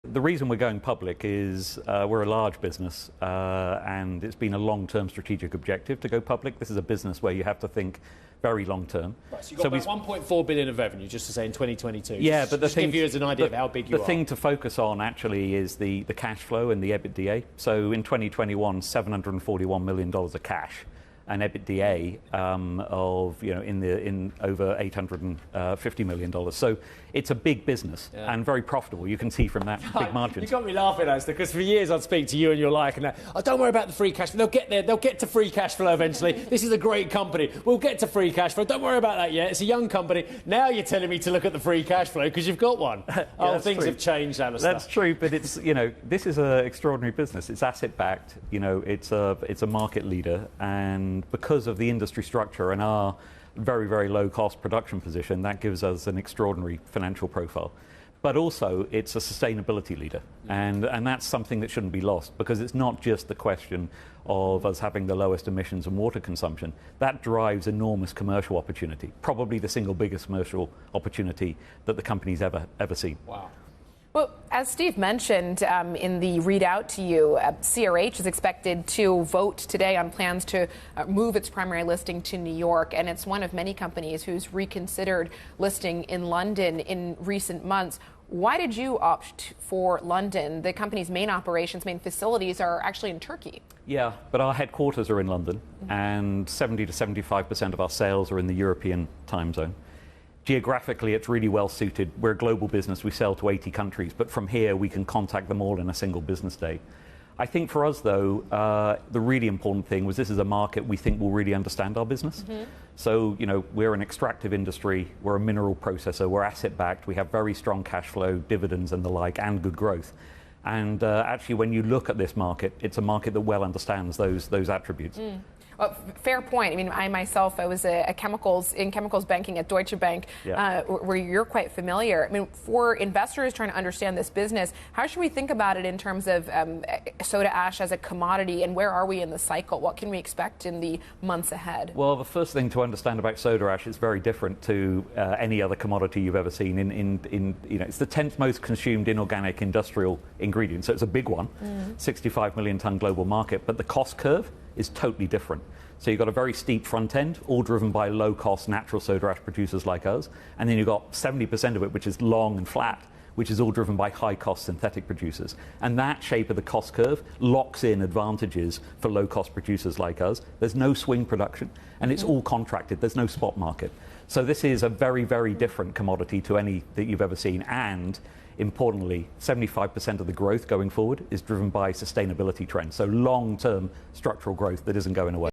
The reason we're going public is we're a large business and it's been a long-term strategic objective to go public. This is a business where you have to think very long-term. Right, so you've got about 1.4 billion of revenue, just to say, in 2022. Yeah, but just give you as an idea of how big you are. The thing to focus on actually is the cash flow and the EBITDA. So in 2021, $741 million of cash. And EBITDA of in over $850 million. So it's a big business and very profitable. You can see from that big margin. You got me laughing, Alasdair, because for years I'd speak to you and you're like, oh, don't worry about the free cash flow. They'll get there. They'll get to free cash flow eventually. This is a great company. We'll get to free cash flow. Don't worry about that yet. It's a young company. Now you're telling me to look at the free cash flow because you've got one. Things have changed, Alasdair. That's true, but it's this is an extraordinary business. It's asset backed. It's a market leader, and because of the industry structure and our very, very low cost production position, that gives us an extraordinary financial profile. But also it's a sustainability leader, and that's something that shouldn't be lost, because it's not just the question of us having the lowest emissions and water consumption. That drives enormous commercial opportunity, probably the single biggest commercial opportunity that the company's ever seen. Wow. Well, as Steve mentioned in the readout to you, CRH is expected to vote today on plans to move its primary listing to New York, and it's one of many companies who's reconsidered listing in London in recent months. Why did you opt for London? The company's main operations, main facilities are actually in Turkey. Yeah, but our headquarters are in London, and 70 to 75% of our sales are in the European time zone. Geographically, it's really well suited. We're a global business. We sell to 80 countries, but from here we can contact them all in a single business day. I think for us, though, the really important thing was this is a market we think will really understand our business. So, we're an extractive industry, we're a mineral processor, we're asset-backed, we have very strong cash flow, dividends and the like, and good growth. And actually, when you look at this market, it's a market that well understands those attributes. Well, fair point. I mean, I myself, I was in chemicals banking at Deutsche Bank, where you're quite familiar. I mean, for investors trying to understand this business, how should we think about it in terms of soda ash as a commodity, and where are we in the cycle? What can we expect in the months ahead? Well, the first thing to understand about soda ash is very different to any other commodity you've ever seen. It's the 10th most consumed inorganic industrial ingredient, so it's a big one, 65 million ton global market, but the cost curve is totally different. So you've got a very steep front end, all driven by low-cost natural soda ash producers like us, and then you've got 70% of it, which is long and flat, which is all driven by high-cost synthetic producers. And that shape of the cost curve locks in advantages for low-cost producers like us. There's no swing production, and it's all contracted. There's no spot market. So this is a very, very different commodity to any that you've ever seen, and importantly, 75% of the growth going forward is driven by sustainability trends, so long-term structural growth that isn't going away.